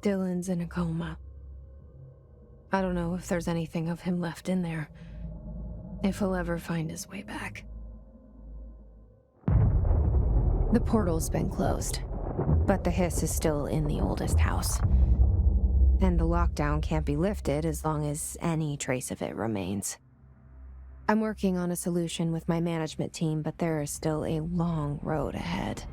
Dylan's in a coma. I don't know if there's anything of him left in there. If he'll ever find his way back. The portal's been closed, but the hiss is still in the oldest house. And the lockdown can't be lifted as long as any trace of it remains. I'm working on a solution with my management team, but there is still a long road ahead.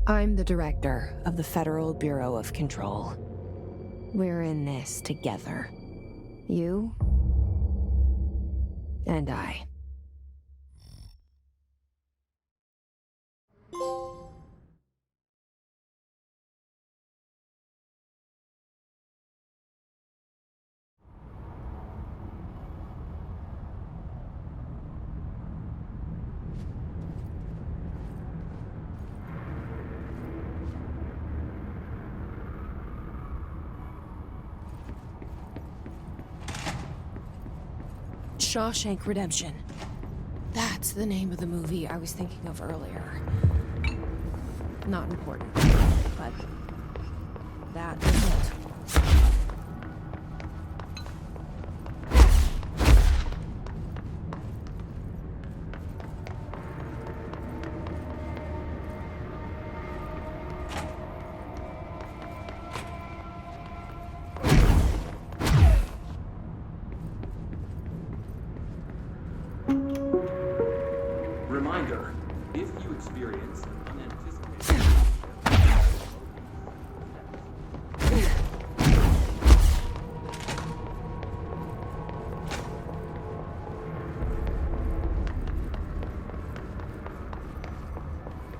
I'm the director of the Federal Bureau of Control. We're in this together. You and I. Shawshank Redemption. That's the name of the movie I was thinking of earlier. Not important, but that was it. Reminder, if you experience unanticipated...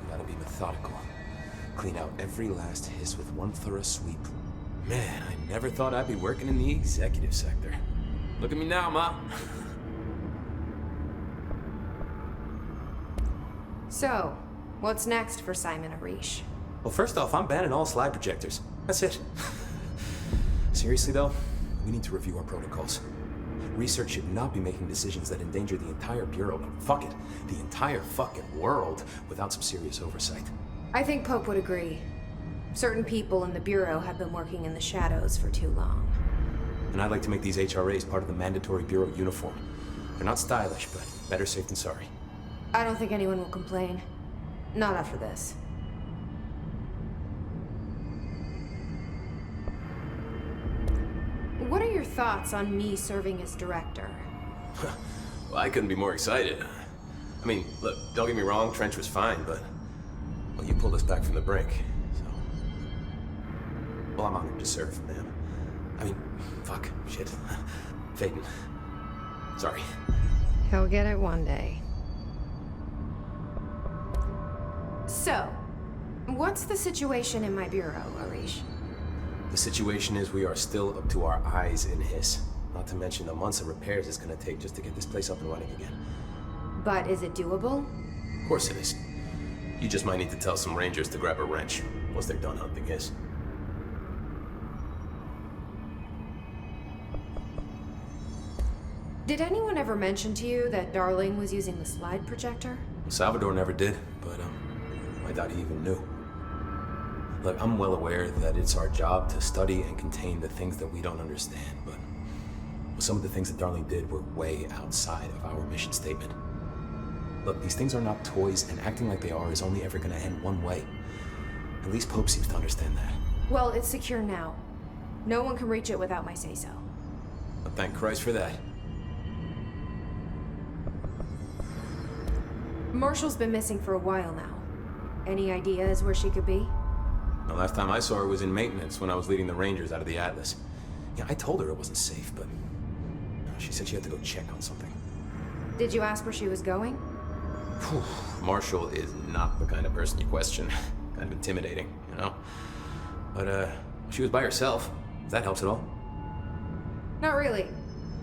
Gotta be methodical. Clean out every last hiss with one thorough sweep. Man, I never thought I'd be working in the executive sector. Look at me now, Ma. So, what's next for Simon Arish? Well, first off, I'm banning all slide projectors. That's it. Seriously, though, we need to review our protocols. Research should not be making decisions that endanger the entire Bureau, and fuck it, the entire fucking world, without some serious oversight. I think Pope would agree. Certain people in the Bureau have been working in the shadows for too long. And I'd like to make these HRAs part of the mandatory Bureau uniform. They're not stylish, but better safe than sorry. I don't think anyone will complain. Not after this. What are your thoughts on me serving as director? Well, I couldn't be more excited. I mean, look, don't get me wrong, Trench was fine, but... well, you pulled us back from the brink, so... well, I'm honored to serve, man. I mean, fuck, shit. Phaeton. Sorry. He'll get it one day. So, what's the situation in my bureau, Arish? The situation is we are still up to our eyes in hiss. Not to mention the months of repairs it's gonna take just to get this place up and running again. But is it doable? Of course it is. You just might need to tell some rangers to grab a wrench once they're done hunting hiss. Did anyone ever mention to you that Darling was using the slide projector? Salvador never did, but I doubt he even knew. Look, I'm well aware that it's our job to study and contain the things that we don't understand, but some of the things that Darling did were way outside of our mission statement. Look, these things are not toys, and acting like they are is only ever gonna end one way. At least Pope seems to understand that. Well, it's secure now. No one can reach it without my say-so. But thank Christ for that. Marshall's been missing for a while now. Any ideas where she could be? The last time I saw her was in maintenance when I was leading the Rangers out of the Atlas. Yeah, I told her it wasn't safe, but she said she had to go check on something. Did you ask where she was going? Whew. Marshall is not the kind of person you question. Kind of intimidating, you know? But, she was by herself, if that helps at all. Not really,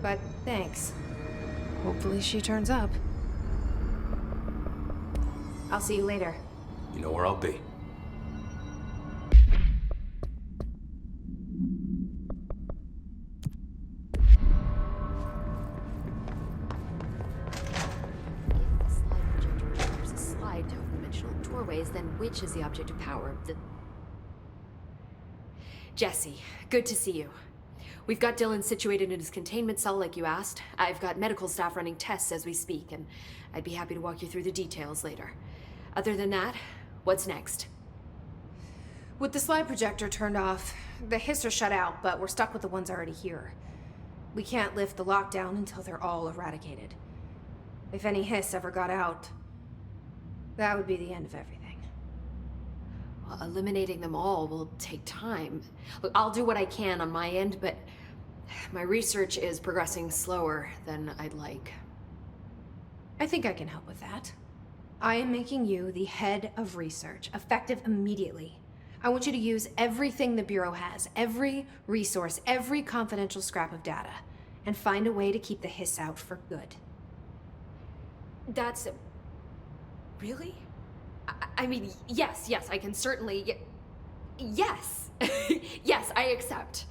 but thanks. Hopefully she turns up. I'll see you later. You know where I'll be. Then which is the object of power? Jesse, good to see you. We've got Dylan situated in his containment cell like you asked. I've got medical staff running tests as we speak, and I'd be happy to walk you through the details later. Other than that, what's next? With the slide projector turned off, the hiss are shut out, but we're stuck with the ones already here. We can't lift the lockdown until they're all eradicated. If any hiss ever got out, that would be the end of everything. Well, eliminating them all will take time. Look, I'll do what I can on my end, but my research is progressing slower than I'd like. I think I can help with that. I am making you the head of research, effective immediately. I want you to use everything the Bureau has, every resource, every confidential scrap of data, and find a way to keep the hiss out for good. That's... really? I mean, yes, I can certainly... Yes! Yes, I accept.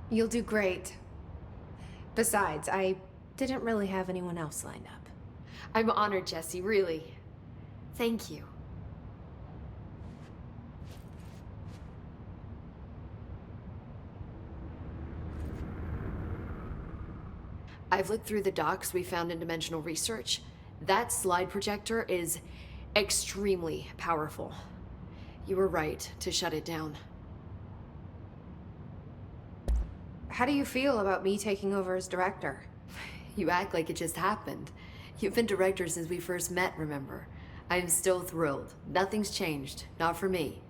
You'll do great. Besides, I didn't really have anyone else lined up. I'm honored, Jesse, really. Thank you. I've looked through the docs we found in Dimensional Research. That slide projector is extremely powerful. You were right to shut it down. How do you feel about me taking over as director? You act like it just happened. You've been director since we first met, remember? I'm still thrilled. Nothing's changed. Not for me.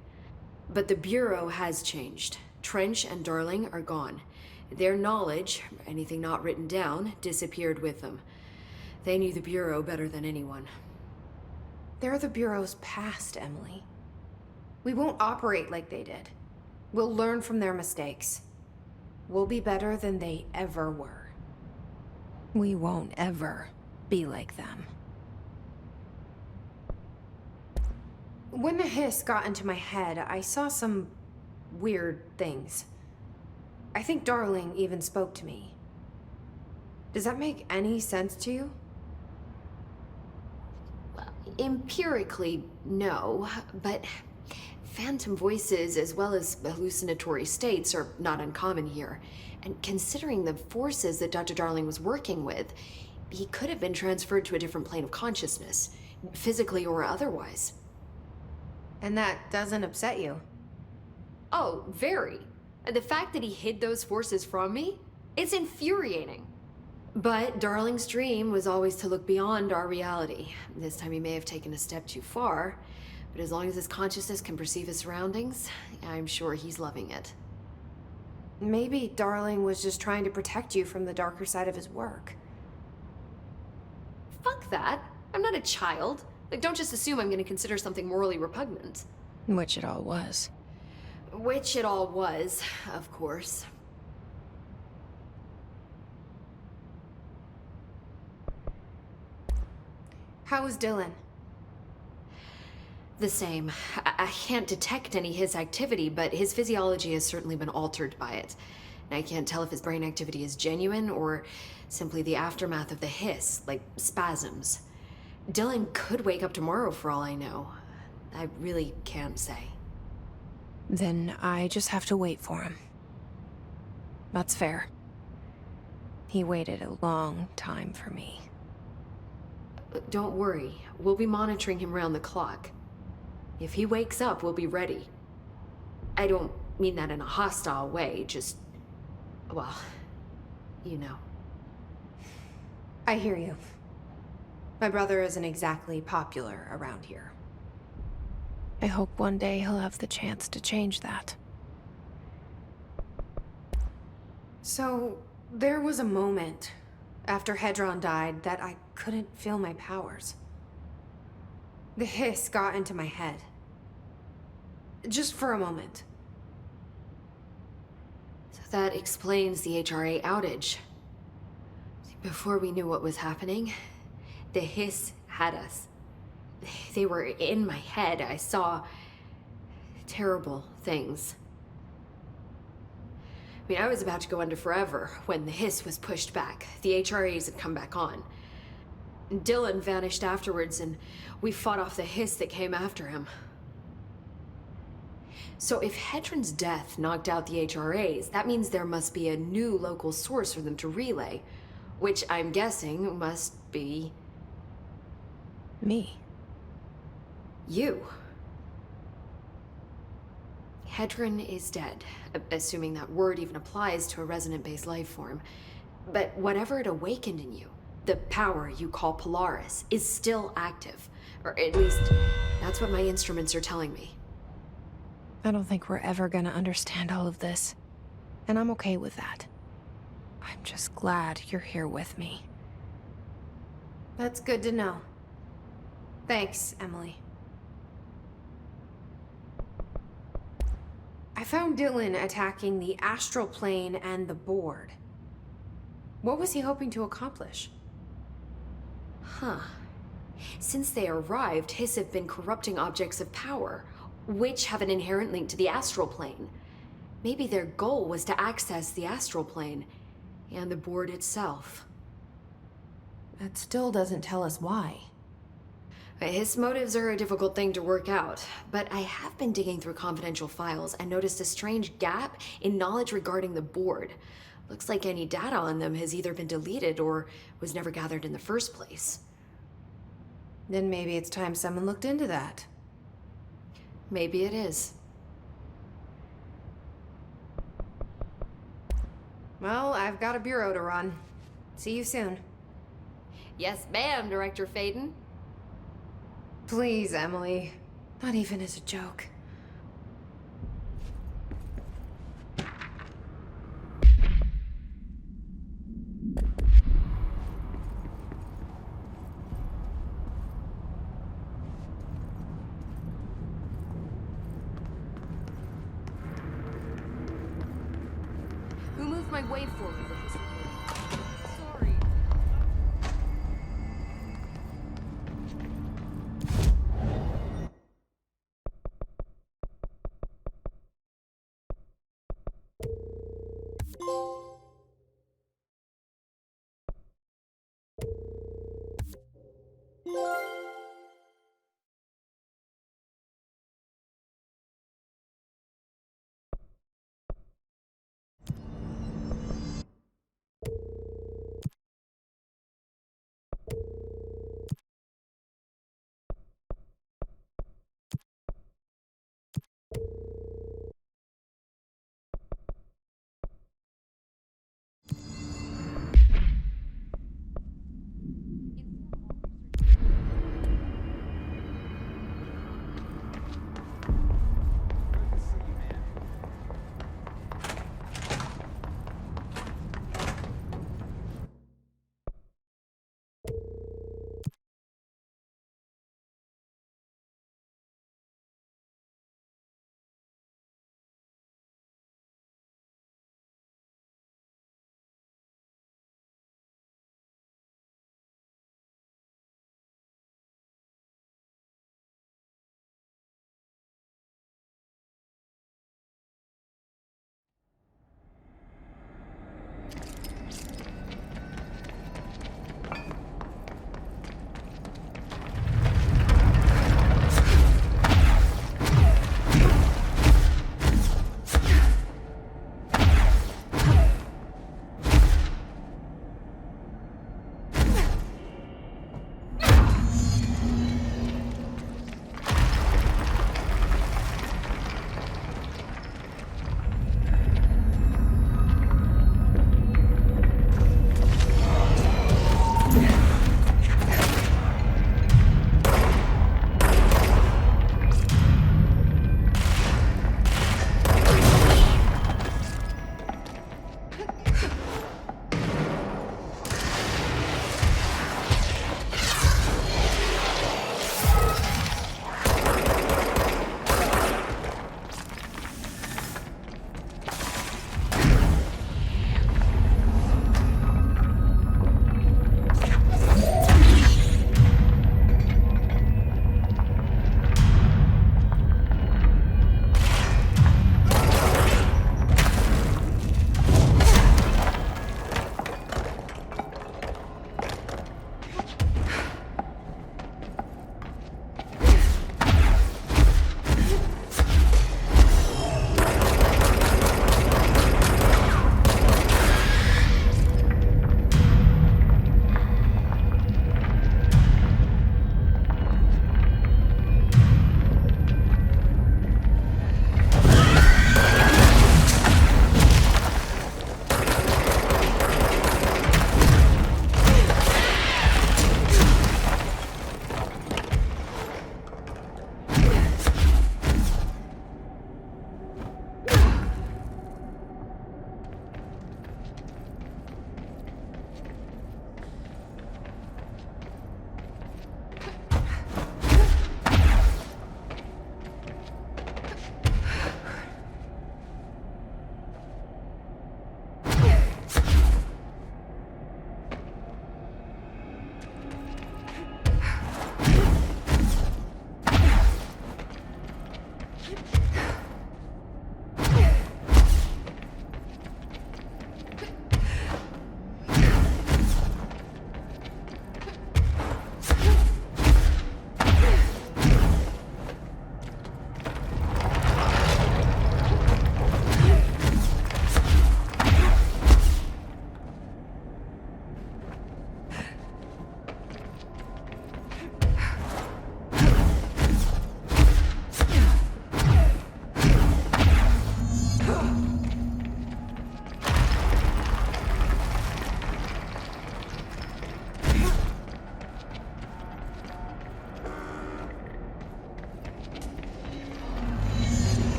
But the Bureau has changed. Trench and Darling are gone. Their knowledge, anything not written down, disappeared with them. They knew the Bureau better than anyone. They're the Bureau's past, Emily. We won't operate like they did. We'll learn from their mistakes. We'll be better than they ever were. We won't ever be like them. When the hiss got into my head, I saw some weird things. I think Darling even spoke to me. Does that make any sense to you? Empirically, no, but phantom voices as well as hallucinatory states are not uncommon here. And considering the forces that Dr. Darling was working with, he could have been transferred to a different plane of consciousness, physically or otherwise. And that doesn't upset you? Oh, very. The fact that he hid those forces from me, it's infuriating. But Darling's dream was always to look beyond our reality. This time he may have taken a step too far, but as long as his consciousness can perceive his surroundings, I'm sure he's loving it. Maybe Darling was just trying to protect you from the darker side of his work. Fuck that. I'm not a child. Like, don't just assume I'm gonna consider something morally repugnant. Which it all was. Which it all was, of course. How is Dylan? The same. I can't detect any his activity, but his physiology has certainly been altered by it. And I can't tell if his brain activity is genuine or simply the aftermath of the hiss, like spasms. Dylan could wake up tomorrow for all I know. I really can't say. Then I just have to wait for him. That's fair. He waited a long time for me. Don't worry. We'll be monitoring him round the clock. If he wakes up, we'll be ready. I don't mean that in a hostile way, just... well, you know. I hear you. My brother isn't exactly popular around here. I hope one day he'll have the chance to change that. So, there was a moment after Hedron died that I couldn't feel my powers. The hiss got into my head. Just for a moment. So that explains the HRA outage. Before we knew what was happening, the hiss had us. They were in my head. I saw terrible things. I mean, I was about to go under forever when the hiss was pushed back. The HRAs had come back on. Dylan vanished afterwards, and we fought off the hiss that came after him. So if Hedron's death knocked out the HRAs, that means there must be a new local source for them to relay, which I'm guessing must be Me. you. Hedron is dead, assuming that word even applies to a resonant-based life form. But whatever it awakened in you, the power you call Polaris, is still active. Or at least, that's what my instruments are telling me. I don't think we're ever gonna understand all of this. And I'm okay with that. I'm just glad you're here with me. That's good to know. Thanks, Emily. I found Dylan attacking the astral plane and the board. What was he hoping to accomplish? Huh. Since they arrived, Hiss have been corrupting objects of power, which have an inherent link to the astral plane. Maybe their goal was to access the astral plane and the board itself. That still doesn't tell us why. His motives are a difficult thing to work out, but I have been digging through confidential files and noticed a strange gap in knowledge regarding the board. Looks like any data on them has either been deleted or was never gathered in the first place. Then maybe it's time someone looked into that. Maybe it is. Well, I've got a bureau to run. See you soon. Yes, ma'am, Director Faden. Please, Emily. Not even as a joke. Who moved my waveform with this recording? Sorry.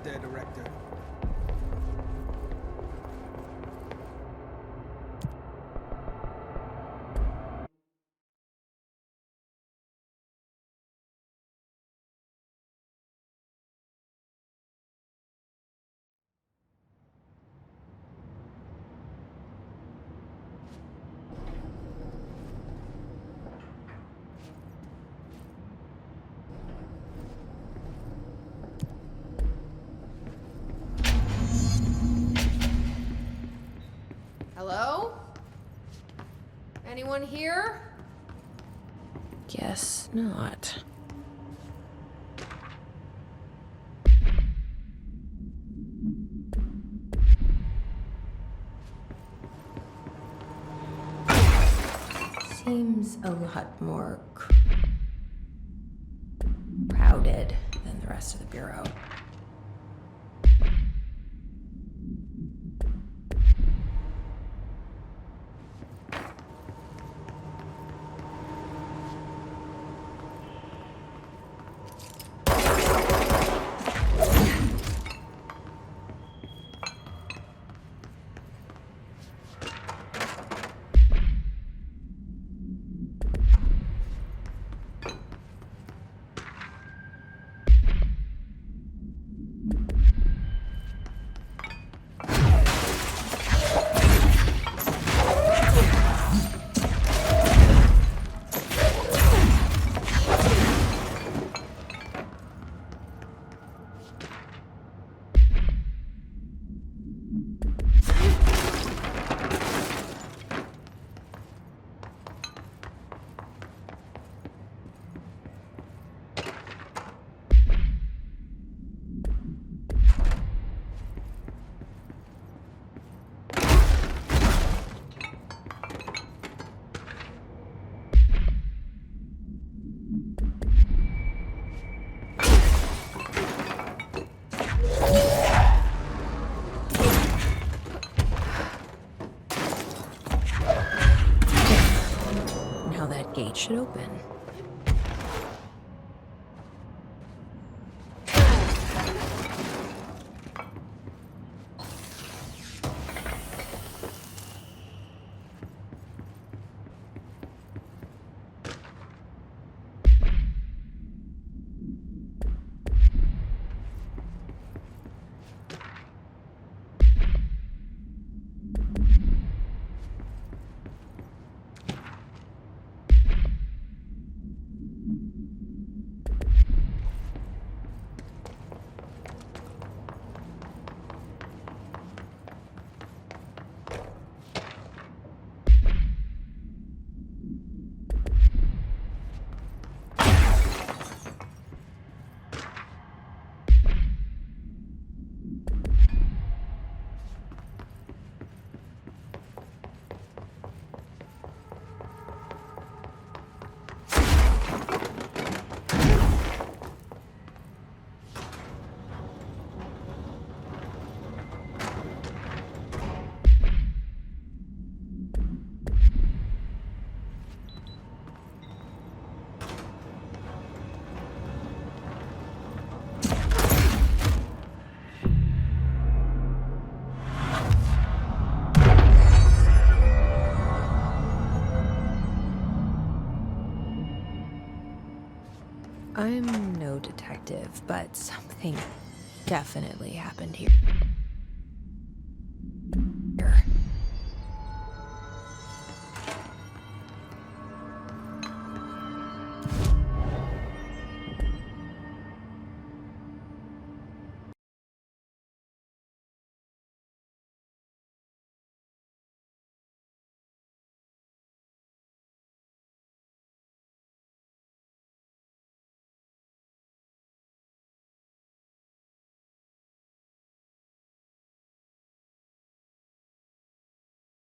there, Director. Hello? Anyone here? Guess not. Seems a lot more crowded than the rest of the bureau. Now that gate should open. I'm no detective, but something definitely happened here.